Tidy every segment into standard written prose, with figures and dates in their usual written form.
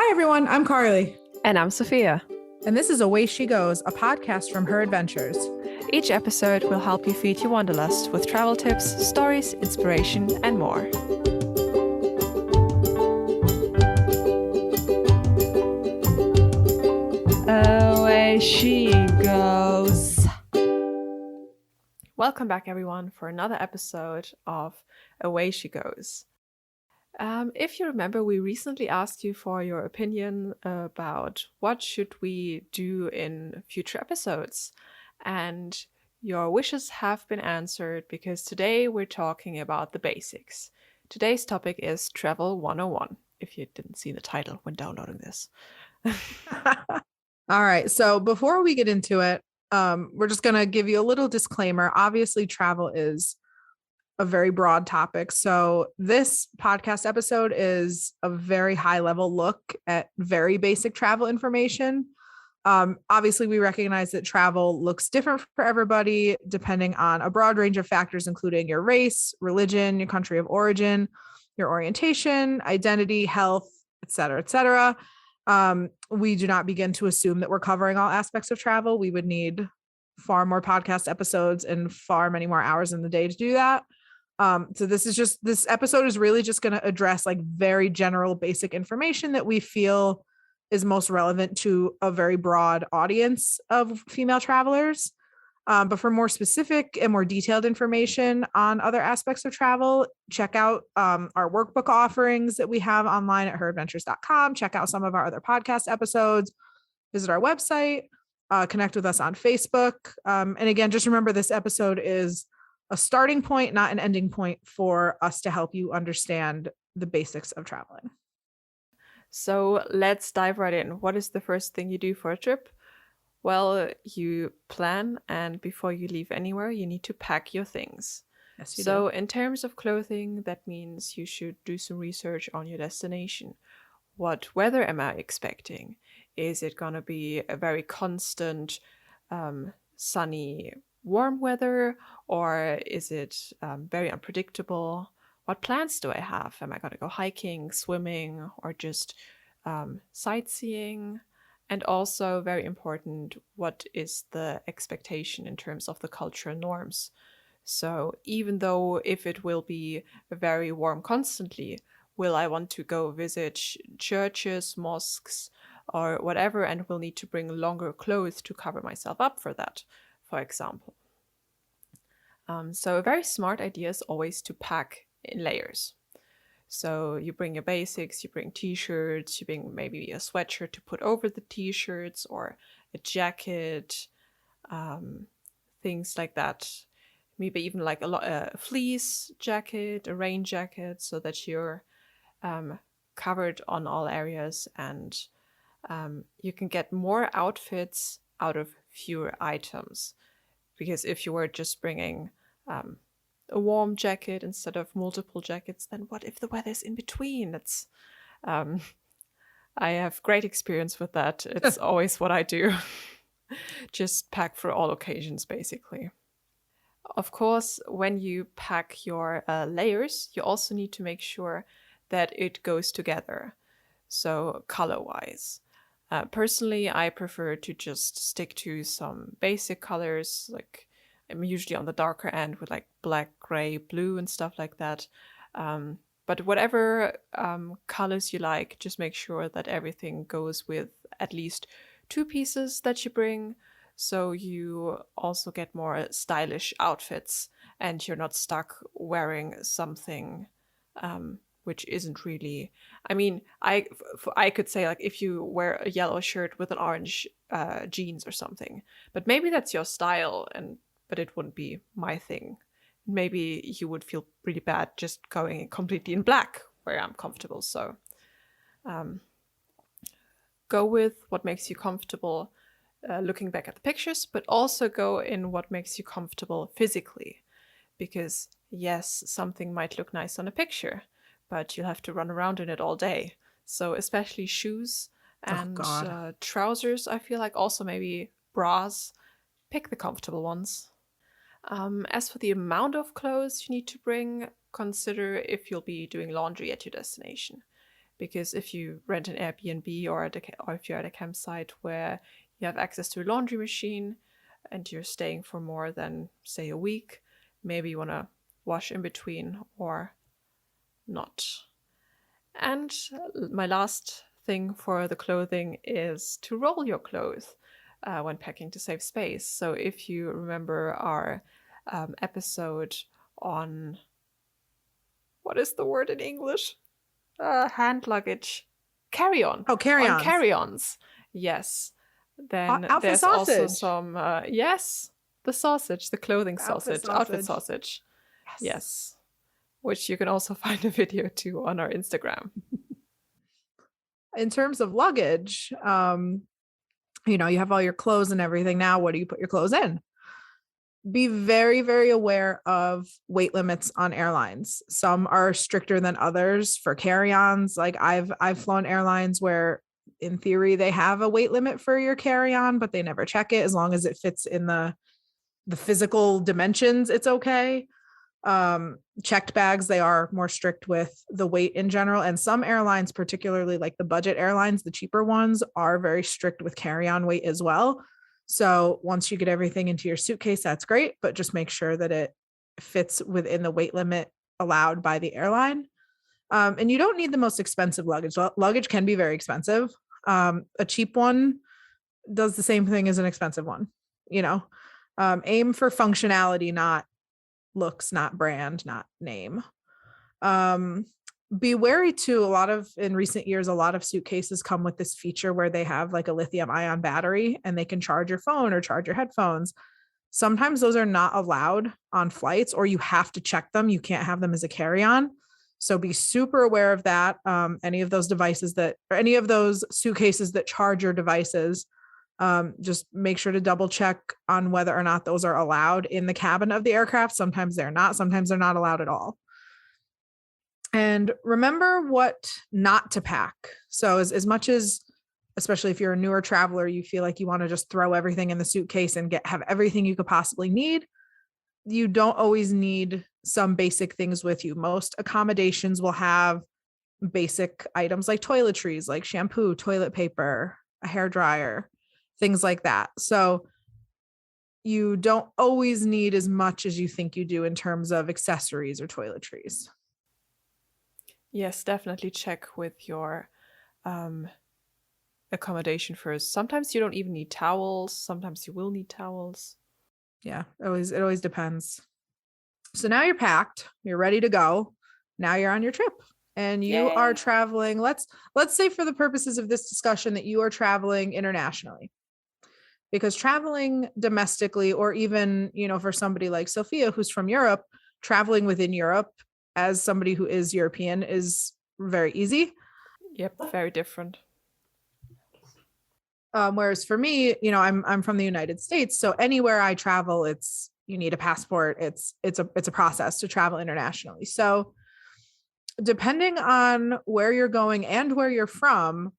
Hi, everyone. I'm Carly. And I'm Sophia. And this is Away She Goes, a podcast from Her Adventures. Each episode will help you feed your wanderlust with travel tips, stories, inspiration, and more. Away she goes. Welcome back, everyone, for another episode of Away She Goes. If you remember, we recently asked you for your opinion about what should we do in future episodes. And your wishes have been answered because today we're talking about the basics. Today's topic is Travel 101, if you didn't see the title when downloading this. All right. So before we get into it, we're just going to give you a little disclaimer. Obviously, travel is a very broad topic. So this podcast episode is a very high level look at very basic travel information. Obviously, we recognize that travel looks different for everybody, depending on a broad range of factors, including your race, religion, your country of origin, your orientation, identity, health, et cetera, et cetera. We do not begin to assume that we're covering all aspects of travel. We would need far more podcast episodes and far many more hours in the day to do that. So this episode is really just going to address like very general basic information that we feel is most relevant to a very broad audience of female travelers. But for more specific and more detailed information on other aspects of travel, check out our workbook offerings that we have online at heradventures.com. Check out some of our other podcast episodes, visit our website, connect with us on Facebook. And again, just remember this episode is a starting point, not an ending point for us to help you understand the basics of traveling. So let's dive right in. What is the first thing you do for a trip? Well, you plan, and before you leave anywhere, you need to pack your things. Yes, you So do. in terms of clothing, that means you should do some research on your destination. What weather am I expecting? Is it going to be a very constant, sunny, warm weather, or is it very unpredictable? What plans do I have? Am I going to go hiking, swimming, or just sightseeing? And also, very important, what is the expectation in terms of the cultural norms? So even though if it will be very warm constantly, will I want to go visit churches, mosques, or whatever, and will need to bring longer clothes to cover myself up for that, for example. So a very smart idea is always to pack in layers. So you bring your basics, you bring t-shirts, you bring maybe a sweatshirt to put over the t-shirts or a jacket, things like that. Maybe even like a fleece jacket, a rain jacket, so that you're covered on all areas and you can get more outfits out of fewer items. Because if you were just bringing a warm jacket instead of multiple jackets, then what if the weather's in between? It's I have great experience with that. It's always what I do. Just pack for all occasions, basically. Of course, when you pack your layers, you also need to make sure that it goes together. So color-wise. Personally, I prefer to just stick to some basic colors, like I'm usually on the darker end with like black, gray, blue and stuff like that. But whatever colors you like, just make sure that everything goes with at least 2 pieces that you bring. So you also get more stylish outfits and you're not stuck wearing something which isn't really, I mean, I could say like if you wear a yellow shirt with an orange jeans or something, but maybe that's your style, but it wouldn't be my thing. Maybe you would feel really bad just going completely in black where I'm comfortable. So go with what makes you comfortable looking back at the pictures, but also go in what makes you comfortable physically. Because yes, something might look nice on a picture, but you'll have to run around in it all day. So especially shoes and trousers, I feel like, also maybe bras, pick the comfortable ones. As for the amount of clothes you need to bring, consider if you'll be doing laundry at your destination. because if you rent an Airbnb or if you're at a campsite where you have access to a laundry machine and you're staying for more than, say, a week, maybe you want to wash in between or not. And my last thing for the clothing is to roll your clothes when packing to save space. So if you remember our episode on, what is the word in English? Hand luggage. Carry-on. Oh, carry-ons. On carry-ons. Yes. Then Outfit there's sausage. also some, yes, the sausage, the clothing sausage, outfit sausage. Yes. Which you can also find a video to on our Instagram. In terms of luggage, you have all your clothes and everything. Now, what do you put your clothes in? Be very, very aware of weight limits on airlines. Some are stricter than others for carry-ons. Like I've flown airlines where in theory they have a weight limit for your carry-on, but they never check it. As long as it fits in the physical dimensions, it's okay. Checked bags, they are more strict with the weight in general. And some airlines, particularly like the budget airlines, the cheaper ones, are very strict with carry-on weight as well. So once you get everything into your suitcase, that's great, but just make sure that it fits within the weight limit allowed by the airline. And you don't need the most expensive luggage. Luggage can be very expensive. A cheap one does the same thing as an expensive one. Aim for functionality, not looks, not brand, not name. Be wary too. In recent years, a lot of suitcases come with this feature where they have like a lithium ion battery and they can charge your phone or charge your headphones. Sometimes those are not allowed on flights, or you have to check them. You can't have them as a carry-on. So be super aware of that. Any of those suitcases that charge your devices, just make sure to double check on whether or not those are allowed in the cabin of the aircraft. Sometimes they're not. Sometimes they're not allowed at all. And remember what not to pack. So as much as, especially if you're a newer traveler, you feel like you want to just throw everything in the suitcase and have everything you could possibly need, you don't always need some basic things with you. Most accommodations will have basic items like toiletries, like shampoo, toilet paper, a hair dryer, things like that. So you don't always need as much as you think you do in terms of accessories or toiletries. Yes, definitely check with your accommodation first. Sometimes you don't even need towels. Sometimes you will need towels. Yeah, it always depends. So now you're packed, you're ready to go. Now you're on your trip and you are traveling. Let's say for the purposes of this discussion that you are traveling internationally. Because traveling domestically, or even, for somebody like Sophia, who's from Europe, traveling within Europe as somebody who is European is very easy. Yep, very different. Whereas for me, I'm from the United States, so anywhere I travel, you need a passport. It's a process to travel internationally. So depending on where you're going and where you're from,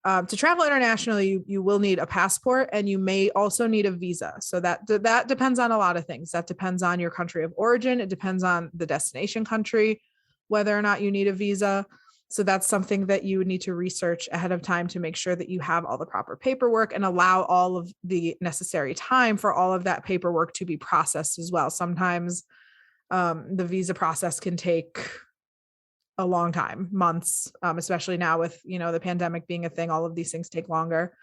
to travel internationally, you will need a passport, and you may also need a visa. So that depends on a lot of things. That depends on your country of origin. It depends on the destination country, whether or not you need a visa. So that's something that you would need to research ahead of time to make sure that you have all the proper paperwork and allow all of the necessary time for all of that paperwork to be processed as well. Sometimes the visa process can take a long time, months, especially now with, the pandemic being a thing, all of these things take longer.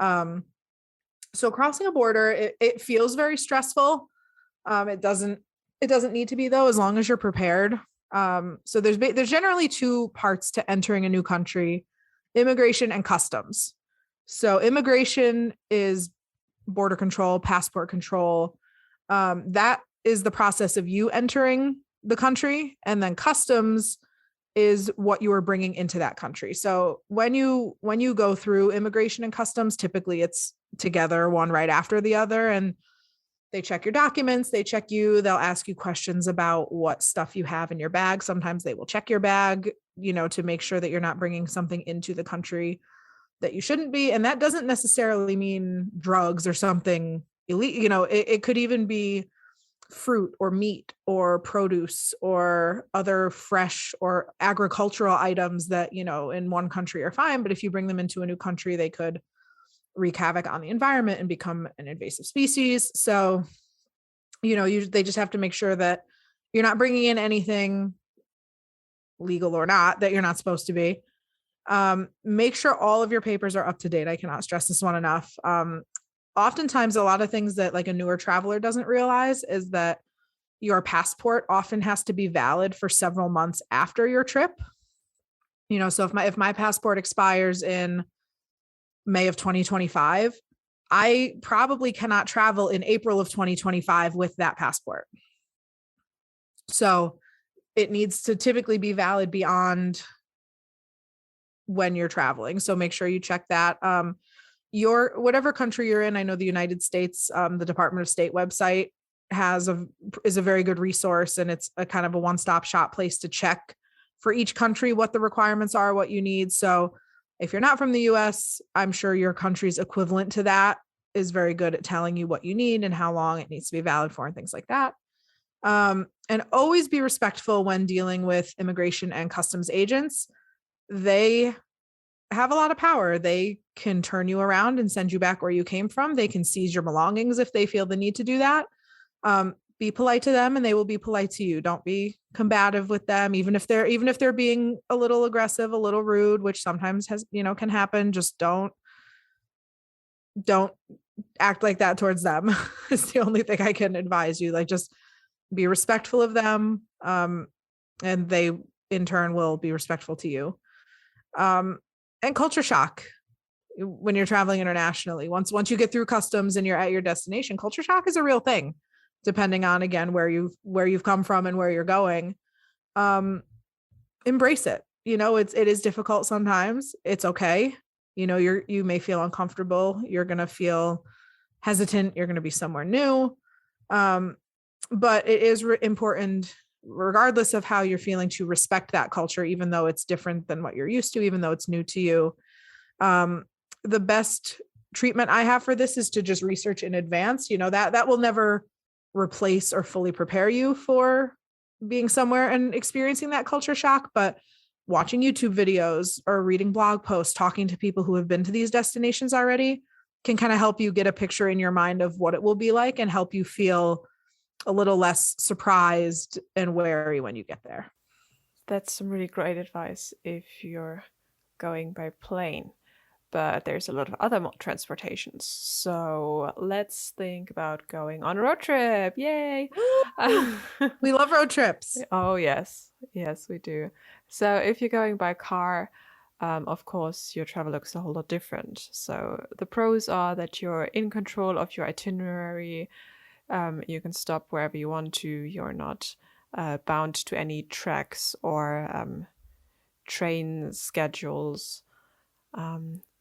So crossing a border, it feels very stressful. It doesn't need to be though, as long as you're prepared. So there's generally two parts to entering a new country: immigration and customs. So immigration is border control, passport control. That is the process of you entering the country, and then customs is what you are bringing into that country. So when you go through immigration and customs, typically it's together, one right after the other, and they check your documents, they check you, they'll ask you questions about what stuff you have in your bag. Sometimes they will check your bag, to make sure that you're not bringing something into the country that you shouldn't be. And that doesn't necessarily mean drugs or something illegal. It could even be fruit or meat or produce or other fresh or agricultural items that, in one country are fine, but if you bring them into a new country, they could wreak havoc on the environment and become an invasive species. So, they just have to make sure that you're not bringing in anything, legal or not, that you're not supposed to be. Make sure all of your papers are up to date. I cannot stress this one enough. Oftentimes, a lot of things that like a newer traveler doesn't realize is that your passport often has to be valid for several months after your trip. So if my passport expires in May of 2025, I probably cannot travel in April of 2025 with that passport. So it needs to typically be valid beyond when you're traveling. So make sure you check that. Your whatever country you're in, I know the United States, the Department of State website is a very good resource, and it's a kind of a one-stop shop place to check for each country what the requirements are, what you need. So if you're not from the US, I'm sure your country's equivalent to that is very good at telling you what you need and how long it needs to be valid for and things like that. And always be respectful when dealing with immigration and customs agents. They have a lot of power. They can turn you around and send you back where you came from. They can seize your belongings if they feel the need to do that. Be polite to them and they will be polite to you. Don't be combative with them, even if they're being a little aggressive, a little rude, which sometimes can happen. Just don't act like that towards them. It's the only thing I can advise you. Like, just be respectful of them. And they in turn will be respectful to you. And culture shock when you're traveling internationally. Once you get through customs and you're at your destination, culture shock is a real thing, depending on, again, where you've come from and where you're going. Embrace it. It is difficult sometimes. It's okay. You may feel uncomfortable. You're going to feel hesitant. You're going to be somewhere new. But it is important, regardless of how you're feeling, to respect that culture, even though it's different than what you're used to, even though it's new to you. The best treatment I have for this is to just research in advance. That will never replace or fully prepare you for being somewhere and experiencing that culture shock. But watching YouTube videos or reading blog posts, talking to people who have been to these destinations already can kind of help you get a picture in your mind of what it will be like and help you feel a little less surprised and wary when you get there. That's some really great advice if you're going by plane. But there's a lot of other transportations. So let's think about going on a road trip. Yay! We love road trips. Oh, yes. Yes, we do. So if you're going by car, of course, your travel looks a whole lot different. So the pros are that you're in control of your itinerary. You can stop wherever you want to. You're not bound to any tracks or train schedules.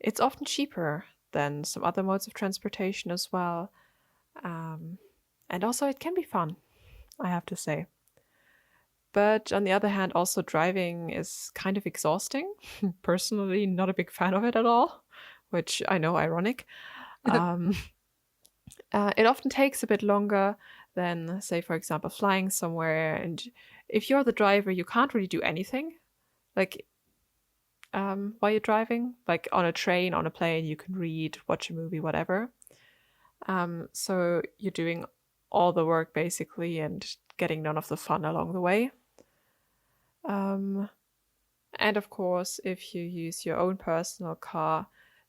It's often cheaper than some other modes of transportation as well. And also it can be fun, I have to say. But on the other hand, also driving is kind of exhausting. Personally, not a big fan of it at all, which I know, ironic. It often takes a bit longer than, say, for example, flying somewhere. And if you're the driver, you can't really do anything. Like, while you're driving, like on a train, on a plane, you can read, watch a movie, whatever. So you're doing all the work basically and getting none of the fun along the way. And of course, if you use your own personal car,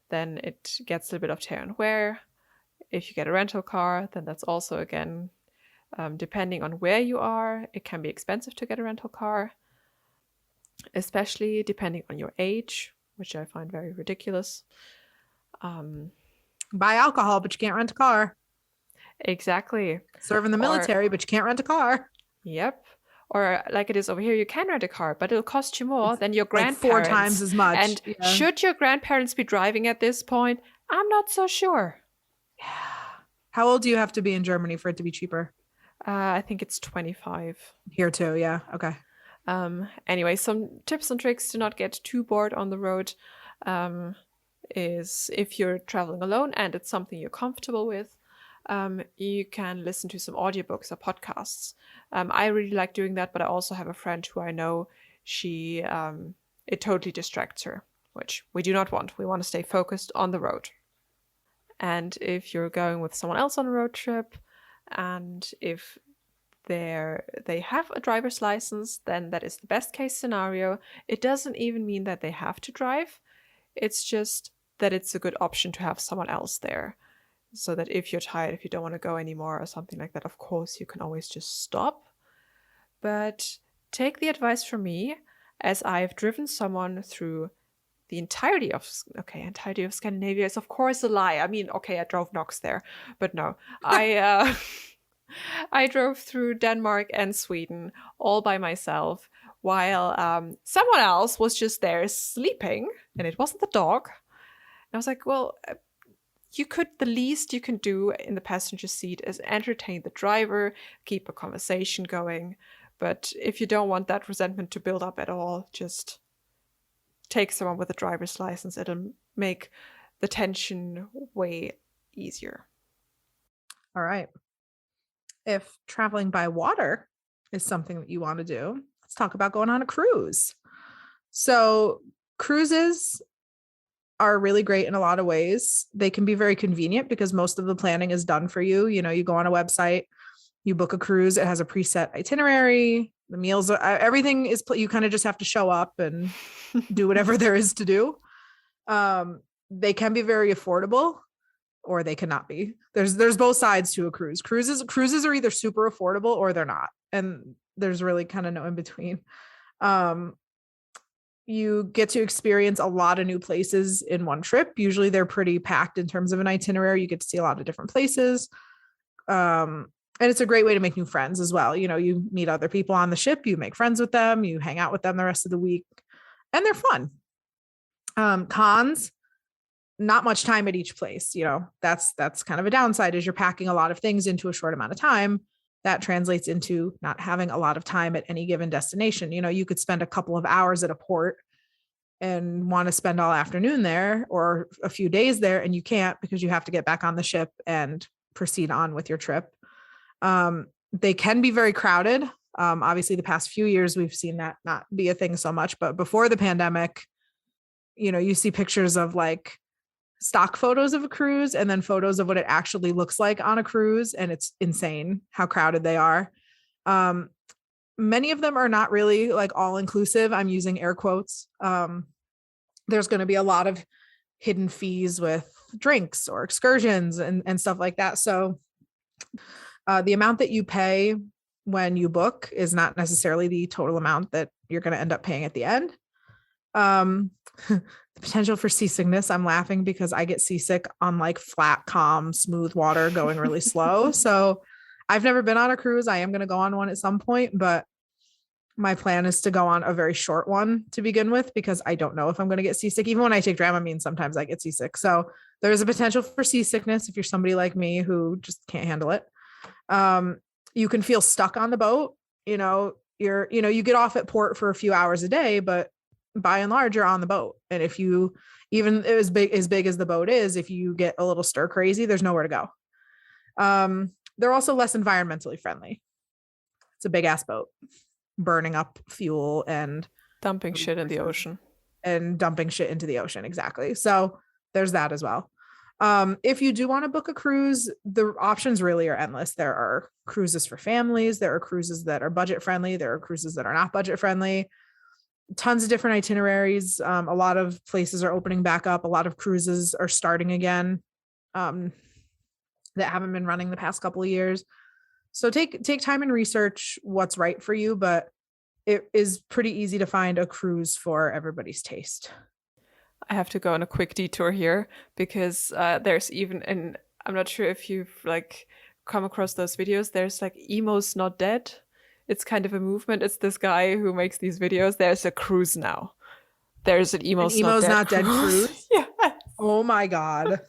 then it gets a little bit of tear and wear. If you get a rental car, then that's also, again, depending on where you are, it can be expensive to get a rental car, especially depending on your age, which I find very ridiculous. Buy alcohol, but you can't rent a car. Exactly. Serve in the military, but you can't rent a car. Yep. Or like it is over here, you can rent a car, but it'll cost you more than your grandparents. Like 4 times as much. And should your grandparents be driving at this point? I'm not so sure. Yeah. How old do you have to be in Germany for it to be cheaper? I think it's 25. Here too, yeah. Okay. Anyway, some tips and tricks to not get too bored on the road is if you're traveling alone and it's something you're comfortable with, you can listen to some audiobooks or podcasts. I really like doing that, but I also have a friend who I know, she it totally distracts her, which we do not want. We want to stay focused on the road. And if you're going with someone else on a road trip, and if they have a driver's license, then that is the best case scenario. It doesn't even mean that they have to drive. It's just that it's a good option to have someone else there. So that if you're tired, if you don't want to go anymore or something like that, of course, you can always just stop. But take the advice from me, as I've driven someone through the entirety of Scandinavia is of course a lie. I mean, okay, I drove Knox there, but no, I I drove through Denmark and Sweden all by myself while someone else was just there sleeping, and it wasn't the dog. And I was like, well, the least you can do in the passenger seat is entertain the driver, keep a conversation going. But if you don't want that resentment to build up at all, just take someone with a driver's license. It'll make the tension way easier. All right. If traveling by water is something that you want to do, let's talk about going on a cruise. So cruises are really great in a lot of ways. They can be very convenient because most of the planning is done for you. You know, you go on a website, you book a cruise, it has a preset itinerary, the meals, everything is, you kind of just have to show up and do whatever there is to do. They can be very affordable, or they cannot be. There's both sides to a cruise. Cruises are either super affordable or they're not. And there's really kind of no in between. You get to experience a lot of new places in one trip. Usually they're pretty packed in terms of an itinerary. You get to see a lot of different places. And it's a great way to make new friends as well. You know, you meet other people on the ship, you make friends with them, you hang out with them the rest of the week, and they're fun. Cons, not much time at each place. You know, that's kind of a downside, is you're packing a lot of things into a short amount of time. That translates into not having a lot of time at any given destination. You know, you could spend a couple of hours at a port and want to spend all afternoon there or a few days there, and you can't because you have to get back on the ship and proceed on with your trip. They can be very crowded. Obviously, the past few years, we've seen that not be a thing so much, but before the pandemic, you know, you see pictures of like stock photos of a cruise and then photos of what it actually looks like on a cruise. And it's insane how crowded they are. Many of them are not really like all inclusive. I'm using air quotes. There's going to be a lot of hidden fees with drinks or excursions and stuff like that. So the amount that you pay when you book is not necessarily the total amount that you're going to end up paying at the end. The potential for seasickness, I'm laughing because I get seasick on like flat, calm, smooth water going really slow. So I've never been on a cruise. I am going to go on one at some point, but my plan is to go on a very short one to begin with, because I don't know if I'm going to get seasick. Even when I take Dramamine, sometimes I get seasick. So there is a potential for seasickness if you're somebody like me who just can't handle it. You can feel stuck on the boat. You know, you get off at port for a few hours a day, but by and large, you're on the boat. And if you, even as big as the boat is, if you get a little stir crazy, there's nowhere to go. They're also less environmentally friendly. It's a big ass boat, burning up fuel and dumping shit in the ocean. And dumping shit into the ocean. Exactly. So there's that as well. If you do want to book a cruise, the options really are endless. There are cruises for families. There are cruises that are budget friendly. There are cruises that are not budget friendly. Tons of different itineraries. A lot of places are opening back up. A lot of cruises are starting again that haven't been running the past couple of years. So take time and research what's right for you, but it is pretty easy to find a cruise for everybody's taste. I have to go on a quick detour here because there's even I'm not sure if you've like come across those videos. There's like Emo's Not Dead. It's kind of a movement. It's this guy who makes these videos. There's a cruise now. There's an Emo's Not Dead cruise. Yeah. Oh my God.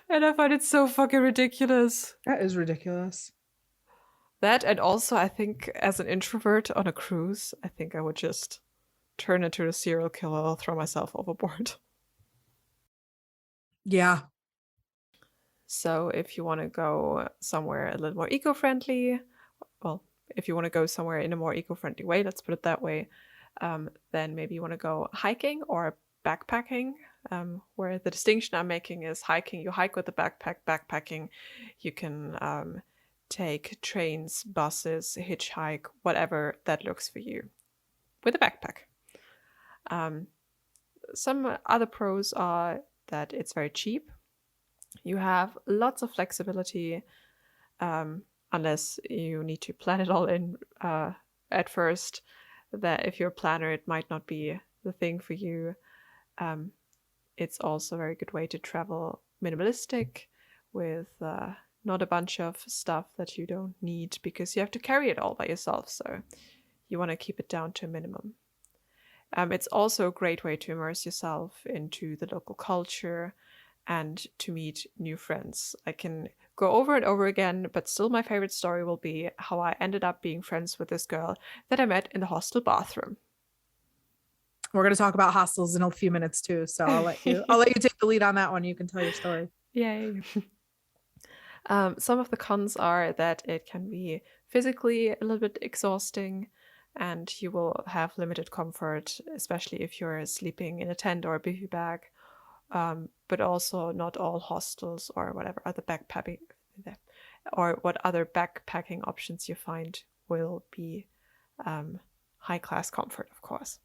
And I find it so fucking ridiculous. That is ridiculous. That, and also I think as an introvert on a cruise, I think I would just turn into a serial killer or throw myself overboard. Yeah. So if you want to go somewhere a little more eco-friendly, well, if you want to go somewhere in a more eco-friendly way, let's put it that way, then maybe you want to go hiking or backpacking, where the distinction I'm making is hiking. You hike with a backpack. Backpacking, you can take trains, buses, hitchhike, whatever that looks for you with a backpack. Some other pros are that it's very cheap. You have lots of flexibility, unless you need to plan it all in at first. That if you're a planner, it might not be the thing for you. It's also a very good way to travel minimalistic with not a bunch of stuff that you don't need because you have to carry it all by yourself. So you want to keep it down to a minimum. It's also a great way to immerse yourself into the local culture and to meet new friends. I can go over and over again, but still my favorite story will be how I ended up being friends with this girl that I met in the hostel bathroom. We're going to talk about hostels in a few minutes too, so I'll let you take the lead on that one. You can tell your story. Yay. Some of the cons are that it can be physically a little bit exhausting and you will have limited comfort, especially if you're sleeping in a tent or a bivy bag. But also not all hostels or whatever other backpacking options you find will be high class comfort, of course.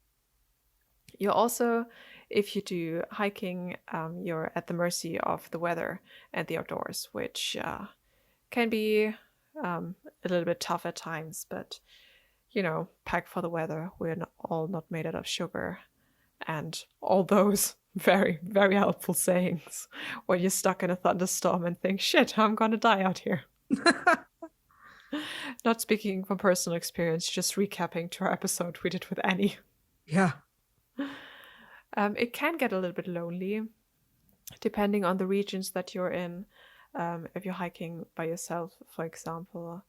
You're also, if you do hiking, you're at the mercy of the weather and the outdoors, which can be a little bit tough at times, but pack for the weather. We're all not made out of sugar. And all those very, very helpful sayings when you're stuck in a thunderstorm and think, shit, I'm gonna die out here. Not speaking from personal experience, just recapping to our episode we did with Annie. Yeah. It can get a little bit lonely, depending on the regions that you're in. If you're hiking by yourself, for example.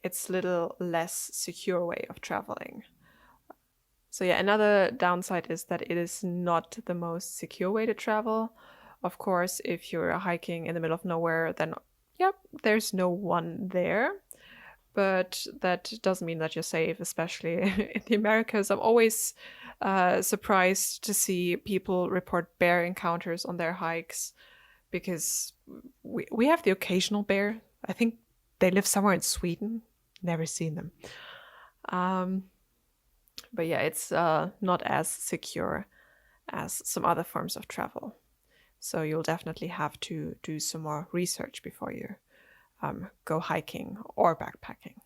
It's a little less secure way of traveling. So yeah, another downside is that it is not the most secure way to travel. Of course, if you're hiking in the middle of nowhere, then yep, there's no one there. But that doesn't mean that you're safe, especially in the Americas. I'm always surprised to see people report bear encounters on their hikes because we have the occasional bear. I think they live somewhere in Sweden. Never seen them. But yeah, it's not as secure as some other forms of travel. So you'll definitely have to do some more research before you go hiking or backpacking.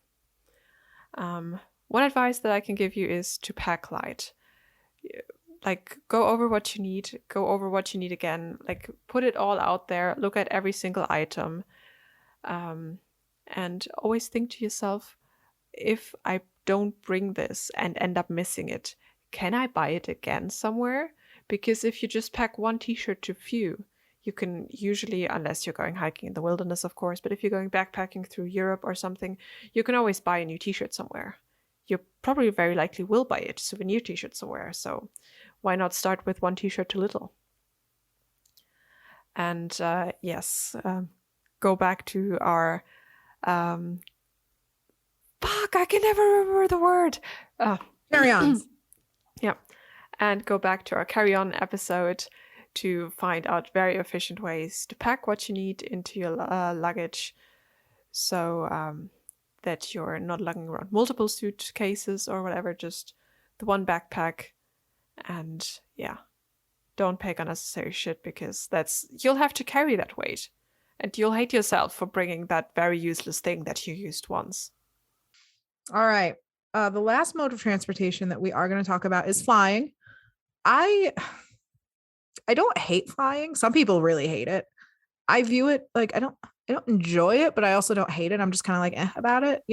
One advice that I can give you is to pack light. Like, go over what you need again. Like, put it all out there. Look at every single item. And always think to yourself, if I don't bring this and end up missing it, can I buy it again somewhere? Because if you just pack one t-shirt to few, you can usually, unless you're going hiking in the wilderness, of course, but if you're going backpacking through Europe or something, you can always buy a new t-shirt somewhere. You probably very likely will buy a souvenir t-shirt somewhere. So why not start with one t-shirt too little? And yes, go back to our I can never remember the word. Carry-ons. Yeah. And go back to our carry-on episode to find out very efficient ways to pack what you need into your luggage so that you're not lugging around multiple suitcases or whatever, just the one backpack. And yeah, don't pack unnecessary shit because you'll have to carry that weight. And you'll hate yourself for bringing that very useless thing that you used once. All right. The last mode of transportation that we are going to talk about is flying. I don't hate flying. Some people really hate it. I view it like I don't enjoy it, but I also don't hate it. I'm just kind of like about it,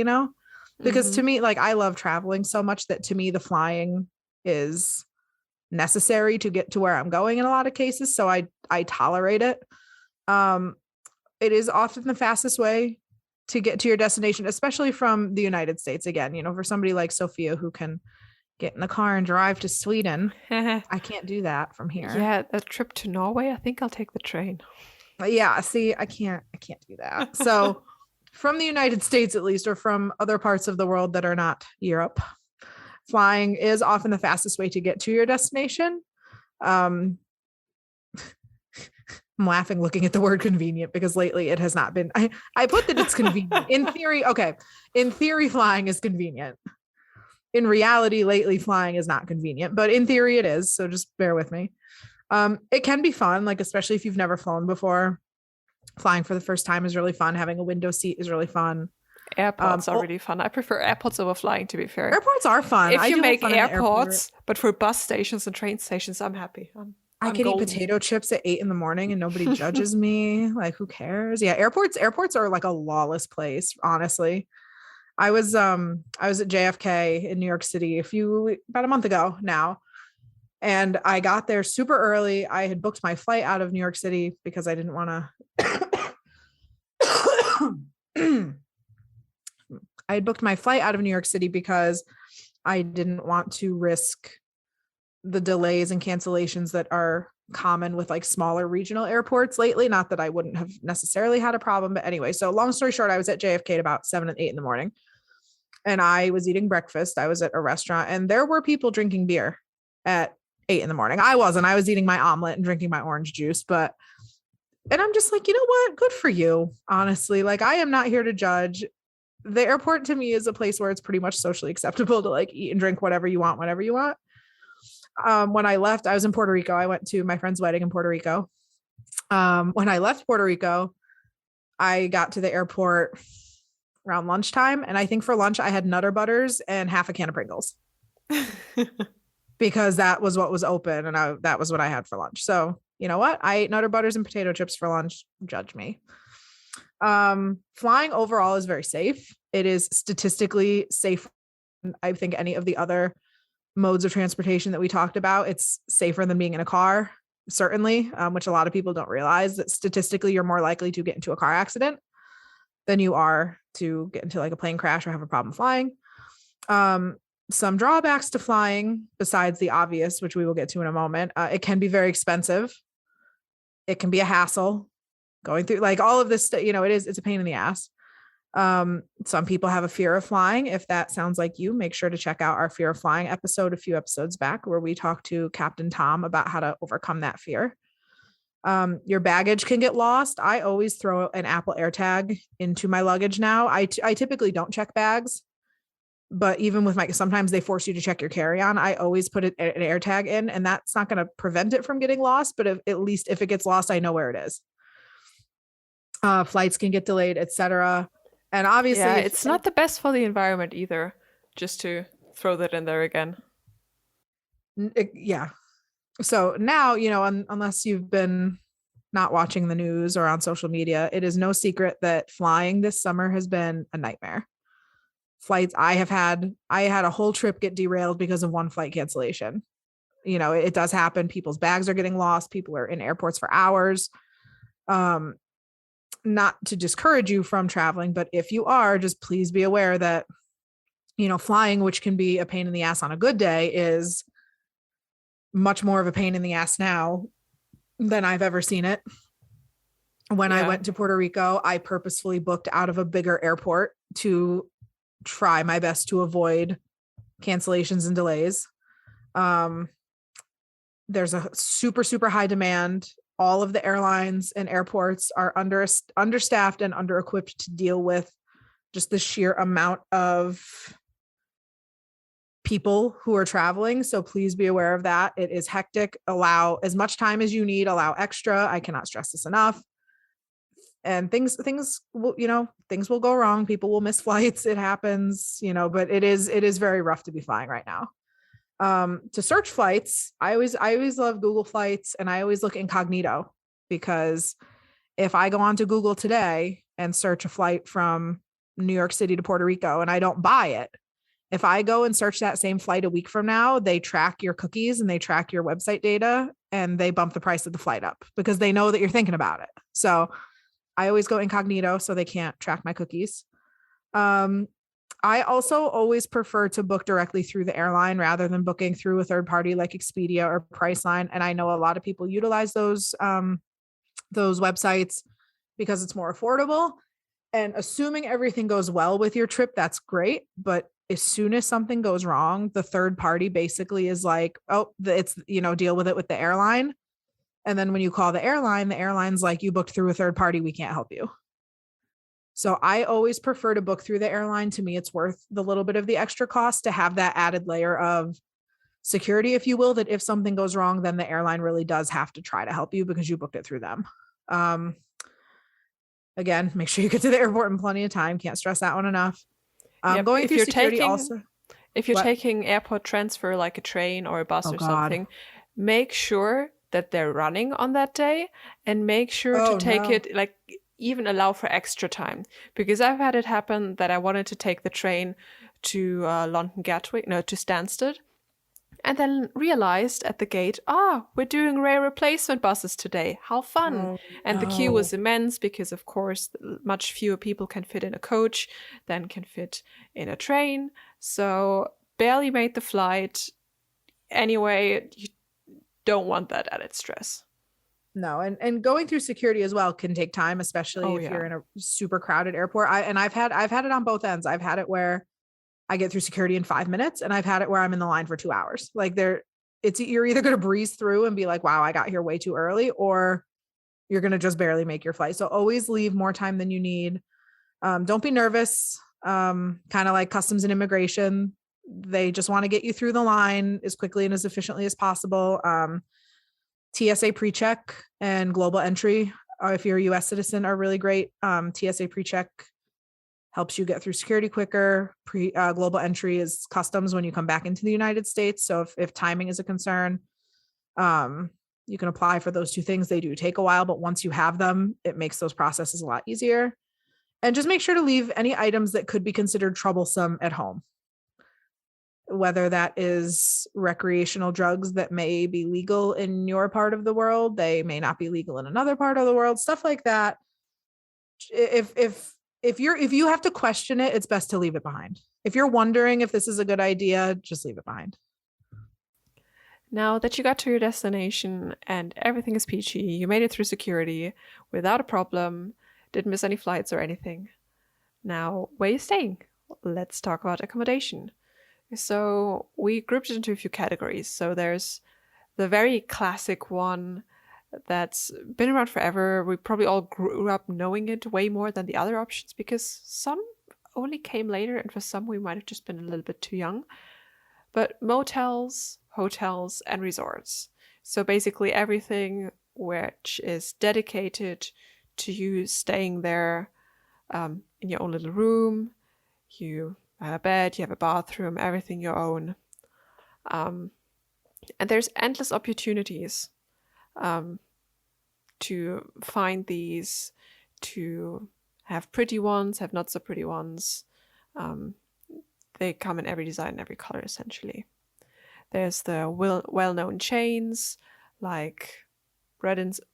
because to me, like I love traveling so much that to me the flying is necessary to get to where I'm going in a lot of cases. So I tolerate it. It is often the fastest way to get to your destination, especially from the United States. Again, for somebody like Sophia who can, get in the car and drive to Sweden. Yeah, I can't do that from here. a trip to Norway. I think I'll take the train. But yeah, see, I can't do that. So from the United States, at least, or from other parts of the world that are not Europe, flying is often the fastest way to get to your destination. I'm laughing looking at the word convenient because lately it has not been. I put that it's convenient. In theory, okay. In theory, flying is convenient. In reality, lately flying is not convenient, but in theory it is. So just bear with me. It can be fun, like especially if you've never flown before. Flying for the first time is really fun. Having a window seat is really fun. Airports are really fun. I prefer airports over flying, to be fair. Airports are fun. If you make airports, but for bus stations and train stations, I'm happy. I can eat potato chips at 8 a.m. and nobody judges me. Like, who cares? Yeah, airports are like a lawless place, honestly. I was at JFK in New York City about a month ago now. And I got there super early. I had booked my flight out of New York City because I didn't want to I had booked my flight out of New York City because I didn't want to risk the delays and cancellations that are common with like smaller regional airports lately. Not that I wouldn't have necessarily had a problem, but anyway, so long story short, I was at JFK at about 7 and 8 a.m. and I was eating breakfast. I was at a restaurant and there were people drinking beer at 8 a.m. I wasn't. I was eating my omelet and drinking my orange juice, and I'm just like, you know what? Good for you. Honestly, like I am not here to judge. The airport to me is a place where it's pretty much socially acceptable to like eat and drink whatever you want, whenever you want. When I left, I was in Puerto Rico. I went to my friend's wedding in Puerto Rico. When I left Puerto Rico, I got to the airport around lunchtime. And I think for lunch, I had Nutter Butters and half a can of Pringles because that was what was open. And that was what I had for lunch. So you know what? I ate Nutter Butters and potato chips for lunch. Judge me. Flying overall is very safe. It is statistically safe. I think any of the other modes of transportation that we talked about, it's safer than being in a car, certainly, which a lot of people don't realize that statistically you're more likely to get into a car accident than you are to get into like a plane crash or have a problem flying. Some drawbacks to flying, besides the obvious, which we will get to in a moment, it can be very expensive. It can be a hassle going through like all of this, it's a pain in the ass. Some people have a fear of flying. If that sounds like you, make sure to check out our fear of flying episode a few episodes back where we talked to Captain Tom about how to overcome that fear. Your baggage can get lost. I always throw an Apple AirTag into my luggage now. I typically don't check bags, but even with sometimes they force you to check your carry-on. I always put an AirTag in, and that's not going to prevent it from getting lost, but at least if it gets lost, I know where it is. Flights can get delayed, etc. And obviously, it's not the best for the environment either, just to throw that in there again. Yeah. So now, unless you've been not watching the news or on social media, it is no secret that flying this summer has been a nightmare. Flights, I had a whole trip get derailed because of one flight cancellation. It does happen. People's bags are getting lost. People are in airports for hours. Not to discourage you from traveling, but if you are, just please be aware that, flying, which can be a pain in the ass on a good day, is much more of a pain in the ass now than I've ever seen it. When I went to Puerto Rico, I purposefully booked out of a bigger airport to try my best to avoid cancellations and delays. There's a super, super high demand. All of the airlines and airports are understaffed and under-equipped to deal with just the sheer amount of people who are traveling. So please be aware of that. It is hectic. Allow as much time as you need, allow extra. I cannot stress this enough. And things will, things will go wrong. People will miss flights. It happens, but it is very rough to be flying right now. To search flights, I always love Google Flights, and I always look incognito, because if I go onto Google today and search a flight from New York City to Puerto Rico and I don't buy it, if I go and search that same flight a week from now, they track your cookies and they track your website data and they bump the price of the flight up because they know that you're thinking about it. So I always go incognito so they can't track my cookies. I also always prefer to book directly through the airline rather than booking through a third party like Expedia or Priceline. And I know a lot of people utilize those websites because it's more affordable. And assuming everything goes well with your trip, that's great. But as soon as something goes wrong, the third party basically is like, oh, it's, deal with it with the airline. And then when you call the airline's like, you booked through a third party, we can't help you. So I always prefer to book through the airline. To me, it's worth the little bit of the extra cost to have that added layer of security, if you will, that if something goes wrong, then the airline really does have to try to help you because you booked it through them. Again, make sure you get to the airport in plenty of time. Can't stress that one enough. Going if through you're security taking, also. If you're What? taking airport transfer like a train or a bus Oh, or God. something, make sure that they're running on that day, and make sure to Oh, take no. it, like, even allow for extra time. Because I've had it happen that I wanted to take the train to London Gatwick, no, to Stansted, and then realized at the gate, we're doing rare replacement buses today. How fun. Oh, And the queue no. was immense because, of course, much fewer people can fit in a coach than can fit in a train. So barely made the flight. Anyway, you don't want that added stress. No, and going through security as well can take time, especially if you're in a super crowded airport. I've had it on both ends. I've had it where I get through security in 5 minutes, and I've had it where I'm in the line for 2 hours. Like you're either going to breeze through and be like, wow, I got here way too early, or you're going to just barely make your flight. So always leave more time than you need. Don't be nervous. Kind of like customs and immigration. They just want to get you through the line as quickly and as efficiently as possible. TSA pre-check and global entry, if you're a US citizen, are really great. TSA pre-check helps you get through security quicker. Global entry is customs when you come back into the United States. So if timing is a concern, you can apply for those two things. They do take a while, but once you have them, it makes those processes a lot easier. And just make sure to leave any items that could be considered troublesome at home, whether that is recreational drugs that may be legal in your part of the world, they may not be legal in another part of the world, stuff like that. If you have to question it, it's best to leave it behind. If you're wondering if this is a good idea, just leave it behind. Now that you got to your destination and everything is peachy, you made it through security without a problem, didn't miss any flights or anything. Now, where are you staying? Let's talk about accommodation. So we grouped it into a few categories. So there's the very classic one that's been around forever. We probably all grew up knowing it way more than the other options because some only came later, and for some we might have just been a little bit too young. But motels, hotels, and resorts. So basically everything which is dedicated to you staying there in your own little room. You have a bed, you have a bathroom, everything your own. And there's endless opportunities to find these, to have pretty ones, have not so pretty ones. They come in every design, every color, essentially. There's the well-known chains like Radisson,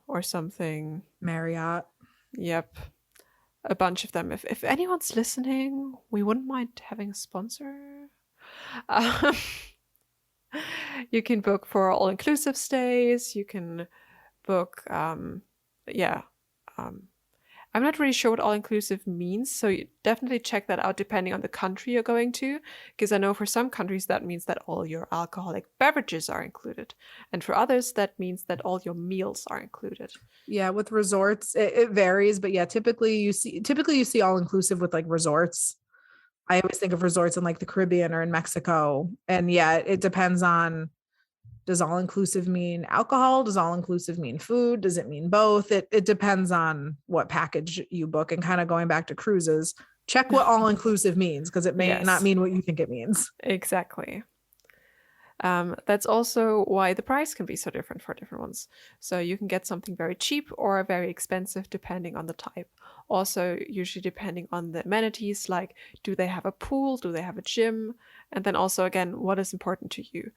or something. Marriott. Yep. A bunch of them. If anyone's listening, we wouldn't mind having a sponsor. You can book for all-inclusive stays. You can book, I'm not really sure what all-inclusive means, so you definitely check that out depending on the country you're going to, because I know for some countries that means that all your alcoholic beverages are included, and for others that means that all your meals are included. Yeah, with resorts, it varies, but yeah, typically you see all-inclusive with like resorts. I always think of resorts in like the Caribbean or in Mexico, and yeah, it depends on, does all-inclusive mean alcohol? Does all-inclusive mean food? Does it mean both? It depends on what package you book. And kind of going back to cruises, check what all-inclusive means, because it may not mean what you think it means. Exactly. That's also why the price can be so different for different ones. So you can get something very cheap or very expensive depending on the type. Also, usually depending on the amenities, like do they have a pool? Do they have a gym? And then also, again, what is important to you?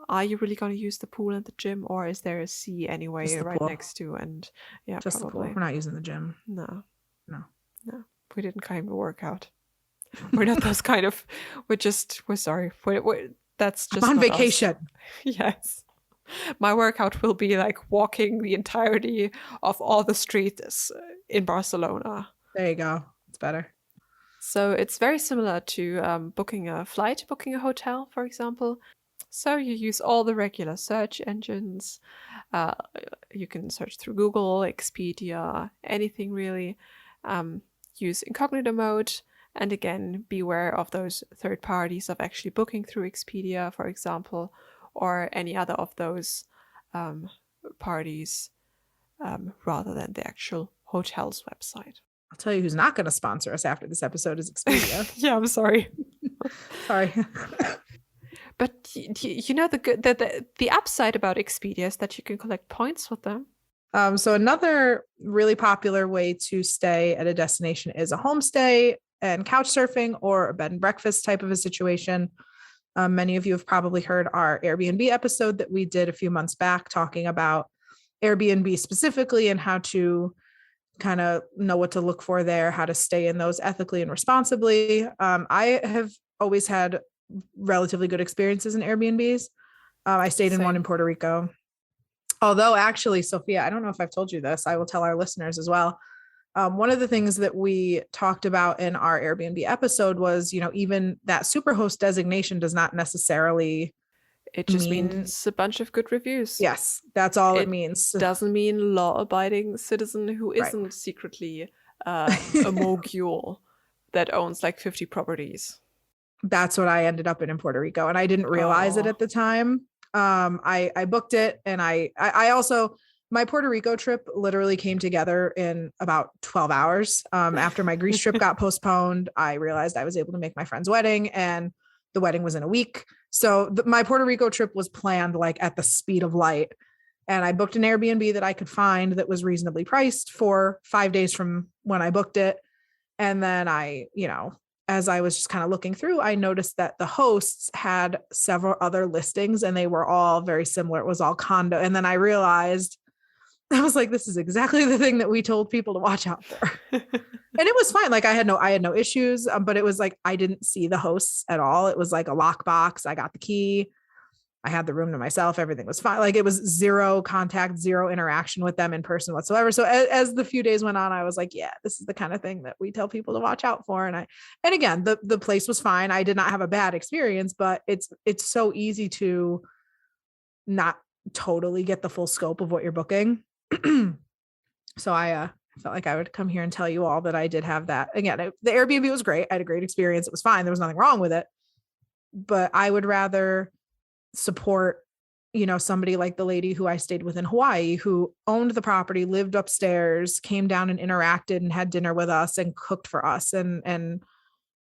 Are you really going to use the pool and the gym, or is there a sea anyway right pool. next to? And yeah, just probably. the pool. We're not using the gym. No. No, we didn't kind of work out. We're not those kind of. We're sorry. That's I'm just on not us. vacation. Yes. My workout will be like walking the entirety of all the streets in Barcelona. There you go. It's better. So it's very similar to booking a flight, booking a hotel, for example. So you use all the regular search engines. Uh, you can search through Google, Expedia, anything really. Use incognito mode. And again, beware of those third parties of actually booking through Expedia, for example, or any other of those parties rather than the actual hotel's website. I'll tell you who's not going to sponsor us after this episode is Expedia. Yeah, I'm sorry. Sorry. But you know the upside about Expedia is that you can collect points with them. So another really popular way to stay at a destination is a homestay and couch surfing or a bed and breakfast type of a situation. Many of you have probably heard our Airbnb episode that we did a few months back talking about Airbnb specifically and how to kind of know what to look for there, how to stay in those ethically and responsibly. I have always had relatively good experiences in Airbnbs. I stayed in one in Puerto Rico. Although actually, Sophia, I don't know if I've told you this, I will tell our listeners as well. One of the things that we talked about in our Airbnb episode was, even that superhost designation does not necessarily it just means a bunch of good reviews. Yes, that's all it means. Doesn't mean law-abiding citizen who isn't secretly a mogul that owns like 50 properties. That's what I ended up in Puerto Rico, and I didn't realize it at the time. I booked it, and I also, my Puerto Rico trip literally came together in about 12 hours. After my Greece trip got postponed, I realized I was able to make my friend's wedding, and the wedding was in a week. So my Puerto Rico trip was planned like at the speed of light. And I booked an Airbnb that I could find that was reasonably priced for 5 days from when I booked it. And then as I was just kind of looking through, I noticed that the hosts had several other listings and they were all very similar. It was all condo. And then I realized, I was like, this is exactly the thing that we told people to watch out for. And it was fine. Like I had no issues, but it was like, I didn't see the hosts at all. It was like a lockbox. I got the key. I had the room to myself. Everything was fine. Like it was zero contact, zero interaction with them in person whatsoever. So as the few days went on, I was like, yeah, this is the kind of thing that we tell people to watch out for. And again, the place was fine. I did not have a bad experience, but it's so easy to not totally get the full scope of what you're booking. So I felt like I would come here and tell you all that I did have that. Again, the Airbnb was great. I had a great experience. It was fine. There was nothing wrong with it. But I would rather support, somebody like the lady who I stayed with in Hawaii, who owned the property, lived upstairs, came down and interacted and had dinner with us and cooked for us. And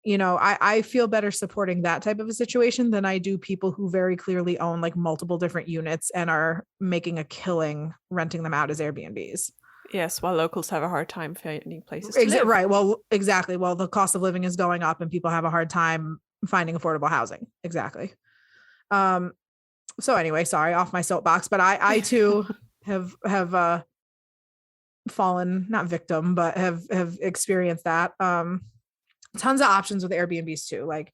I feel better supporting that type of a situation than I do people who very clearly own like multiple different units and are making a killing renting them out as Airbnbs. Yes, while locals have a hard time finding places to live. Right. Well, exactly. Well, the cost of living is going up and people have a hard time finding affordable housing. Exactly. So anyway, sorry, off my soapbox, but I too have fallen, not victim, but have experienced that. Tons of options with Airbnbs too, like,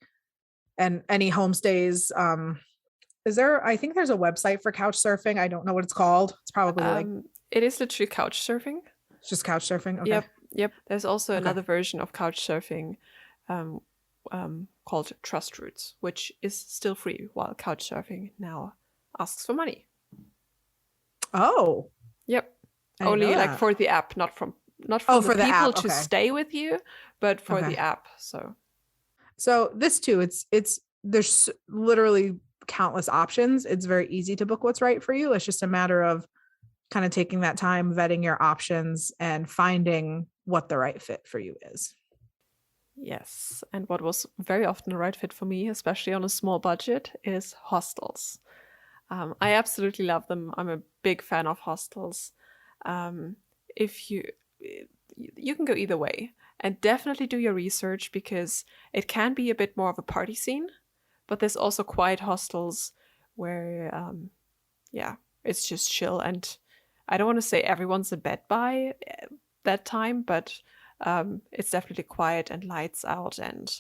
and any homestays. I think there's a website for couch surfing. I don't know what it's called. It's probably it is literally couch surfing. It's just couch surfing. Okay. Yep. There's also another version of couch surfing called Trust Routes, which is still free, while couch surfing now asks for money. Oh. Yep. Only like for the app, not from the people to stay with you, but for the app. So this too, there's literally countless options. It's very easy to book what's right for you. It's just a matter of kind of taking that time, vetting your options, and finding what the right fit for you is. Yes. And what was very often the right fit for me, especially on a small budget, is hostels. I absolutely love them. I'm a big fan of hostels. If you can go either way, and definitely do your research, because it can be a bit more of a party scene, but there's also quiet hostels where, it's just chill. And I don't want to say everyone's in bed by that time, but It's definitely quiet and lights out and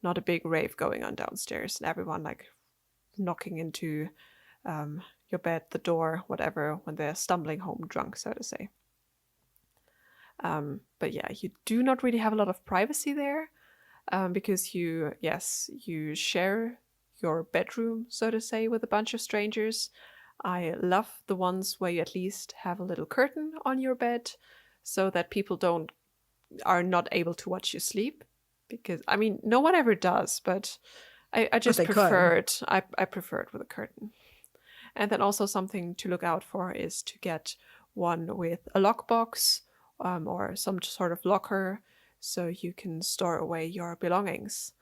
not a big rave going on downstairs and everyone like knocking into your bed, the door, whatever, when they're stumbling home drunk, so to say. But yeah, you do not really have a lot of privacy there because you share your bedroom, so to say, with a bunch of strangers. I love the ones where you at least have a little curtain on your bed so that people are not able to watch you sleep. Because, I mean, no one ever does, but I just prefer it. I prefer it with a curtain. And then also something to look out for is to get one with a lockbox or some sort of locker so you can store away your belongings.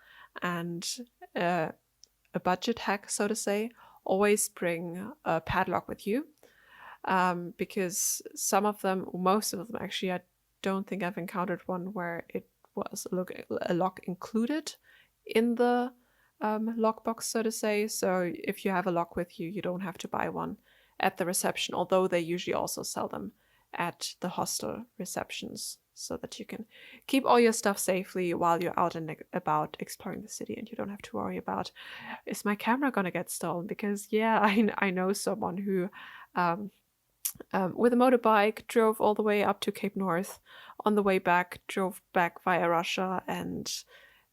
And a budget hack, so to say, always bring a padlock with you because most of them actually, I don't think I've encountered one where it was a lock included in the lockbox, so to say. So if you have a lock with you, you don't have to buy one at the reception, although they usually also sell them at the hostel receptions so that you can keep all your stuff safely while you're out and about exploring the city, and you don't have to worry about, is my camera gonna get stolen? Because yeah, I know someone who with a motorbike drove all the way up to Cape North. On the way back, drove back via Russia, and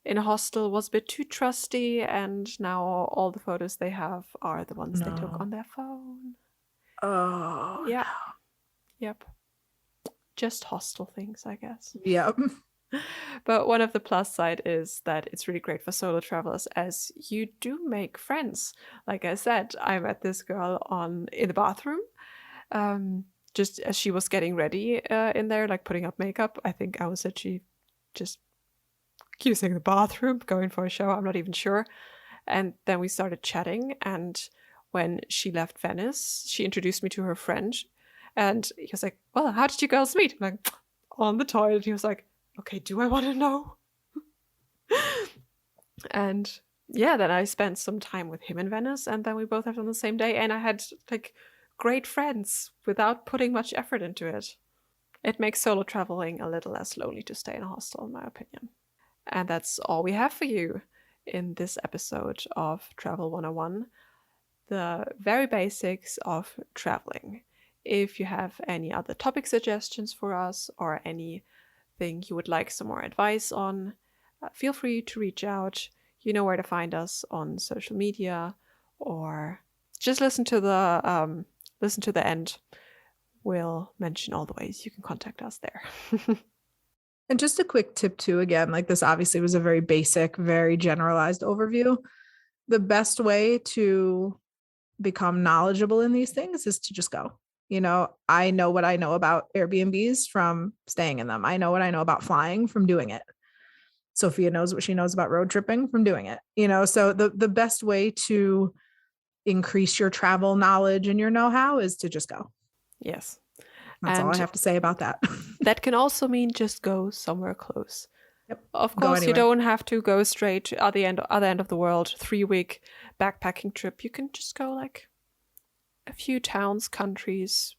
in a hostel was a bit too trusty, and now all the photos they have are the ones they took on their phone. Oh, yeah. No. Yep. Just hostel things, I guess. Yep. But one of the plus side is that it's really great for solo travelers, as you do make friends. Like I said, I met this girl in the bathroom. Just as she was getting ready in there, like putting up makeup. I think I was actually just using the bathroom, going for a shower, I'm not even sure. And then we started chatting, and when she left Venice, she introduced me to her friend, and he was like, well, how did you girls meet? I'm like, on the toilet. He was like, okay, do I want to know? And yeah, then I spent some time with him in Venice, and then we both left on the same day, and I had like great friends without putting much effort into it. It makes solo traveling a little less lonely to stay in a hostel, in my opinion. And that's all we have for you in this episode of Travel 101, the very basics of traveling. If you have any other topic suggestions for us or anything you would like some more advice on, feel free to reach out. You know where to find us on social media, or just listen to the end. We'll mention all the ways you can contact us there. And just a quick tip too, again, like this obviously was a very basic, very generalized overview. The best way to become knowledgeable in these things is to just go. You know, I know what I know about Airbnbs from staying in them. I know what I know about flying from doing it. Sophia knows what she knows about road tripping from doing it. You know, so the best way to increase your travel knowledge and your know-how is to just go. Yes. That's all I have to say about that. That can also mean just go somewhere close. Yep. Of course, you don't have to go straight to other end of the world, 3-week backpacking trip. You can just go like a few towns, countries,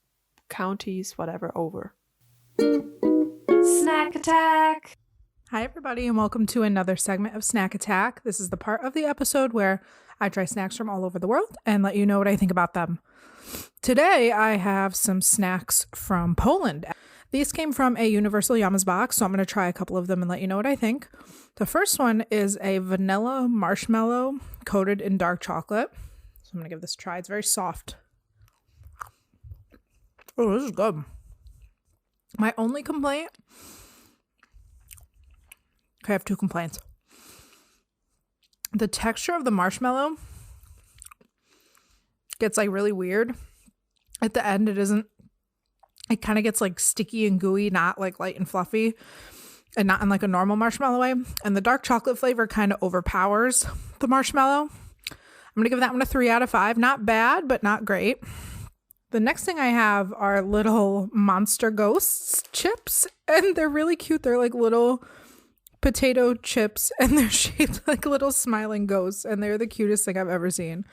counties, whatever, over. Snack Attack! Hi, everybody, and welcome to another segment of Snack Attack. This is the part of the episode where I try snacks from all over the world and let you know what I think about them. Today, I have some snacks from Poland. These came from a Universal Yamas box, so I'm going to try a couple of them and let you know what I think. The first one is a vanilla marshmallow coated in dark chocolate. So I'm going to give this a try. It's very soft. Oh, this is good. My only complaint... Okay, I have 2 complaints. The texture of the marshmallow gets like really weird. At the end, it kind of gets like sticky and gooey, not like light and fluffy, and not in like a normal marshmallow way. And the dark chocolate flavor kind of overpowers the marshmallow. I'm going to give that one a 3 out of 5. Not bad, but not great. The next thing I have are little Monster Ghosts chips, and they're really cute. They're like little potato chips, and they're shaped like little smiling ghosts, and they're the cutest thing I've ever seen.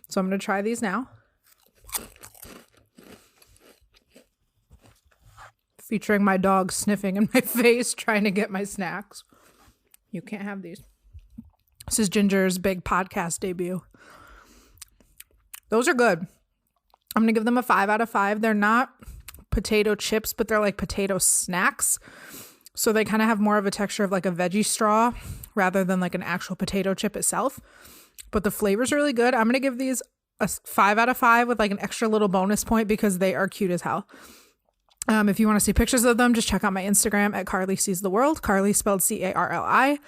So I'm going to try these now. featuring my dog sniffing in my face, trying to get my snacks. You can't have these. This is Ginger's big podcast debut. Those are good. I'm going to give them a 5 out of 5. They're not potato chips, but they're like potato snacks. So they kind of have more of a texture of like a veggie straw rather than like an actual potato chip itself. But the flavor's really good. I'm going to give these a 5 out of 5 with like an extra little bonus point because they are cute as hell. If you want to see pictures of them, just check out my Instagram at Carly Sees the World. Carly spelled Carli.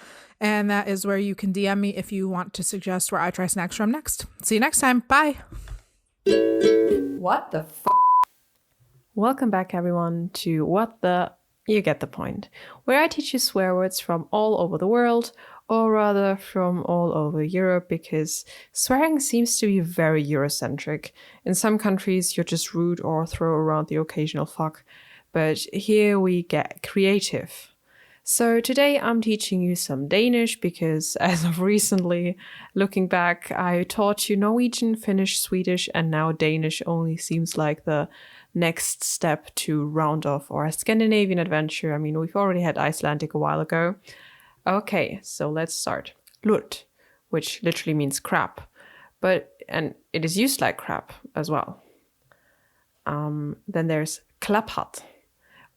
And that is where you can DM me if you want to suggest where I try snacks from next. See you next time. Bye. What the f***? Welcome back, everyone, to What the... You get the point. Where I teach you swear words from all over the world, or rather from all over Europe, because swearing seems to be very Eurocentric. In some countries, you're just rude or throw around the occasional fuck, but here we get creative. So today I'm teaching you some Danish because as of recently, looking back, I taught you Norwegian, Finnish, Swedish, and now Danish only seems like the next step to round off our Scandinavian adventure. I mean, we've already had Icelandic a while ago. Okay, so let's start. Lut, which literally means crap, and it is used like crap as well. Then there's klaphat,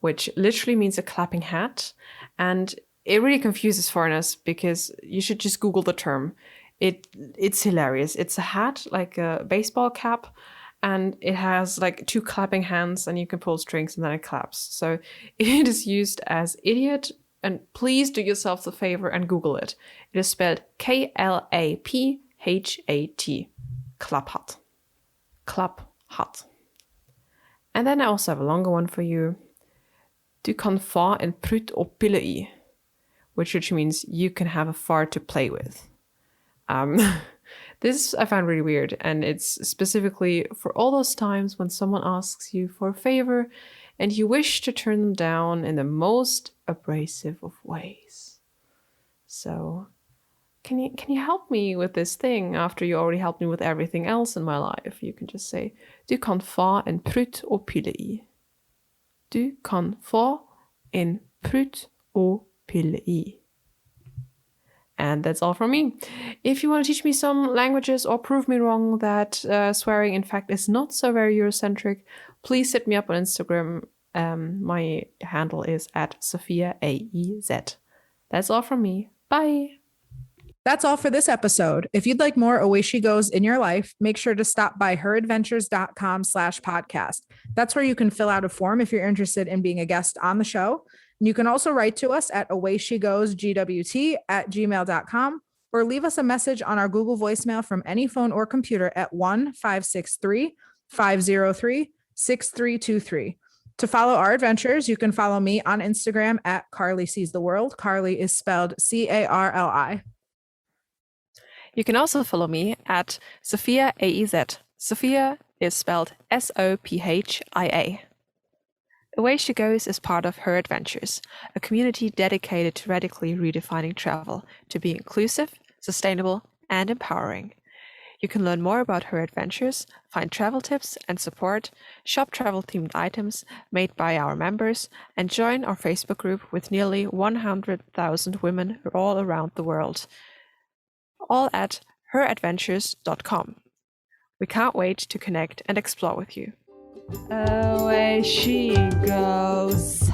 which literally means a clapping hat, and it really confuses foreigners because you should just Google the term. It's hilarious. It's a hat, like a baseball cap, and it has like 2 clapping hands, and you can pull strings and then it claps. So it is used as idiot. And please do yourself the favor and Google it. It is spelled Klaphat. Klaphat. Klaphat. And then I also have a longer one for you. Du kan få en prutt å pille i, which means you can have a fart to play with. This I found really weird, and it's specifically for all those times when someone asks you for a favor and you wish to turn them down in the most abrasive of ways. So, can you help me with this thing after you already helped me with everything else in my life? You can just say, du kan få en prutt å pille i. Du kan få en prutt å pille i. And that's all from me. If you want to teach me some languages or prove me wrong that swearing, in fact, is not so very Eurocentric, please hit me up on Instagram. My handle is at SophiaAEZ. That's all from me. Bye. That's all for this episode. If you'd like more Away She Goes in your life, make sure to stop by heradventures.com/podcast. That's where you can fill out a form if you're interested in being a guest on the show. And you can also write to us at awayshegosgwt@gmail.com or leave us a message on our Google voicemail from any phone or computer at 1-563-503-6323. To follow our adventures, you can follow me on Instagram at Carly Sees the World. Carly is spelled Carli. You can also follow me at SophiaAEZ. Sophia is spelled Sophia. Away She Goes is part of Her Adventures, a community dedicated to radically redefining travel to be inclusive, sustainable, and empowering. You can learn more about Her Adventures, find travel tips and support, shop travel-themed items made by our members, and join our Facebook group with nearly 100,000 women all around the world. All at heradventures.com. We can't wait to connect and explore with you. Away she goes.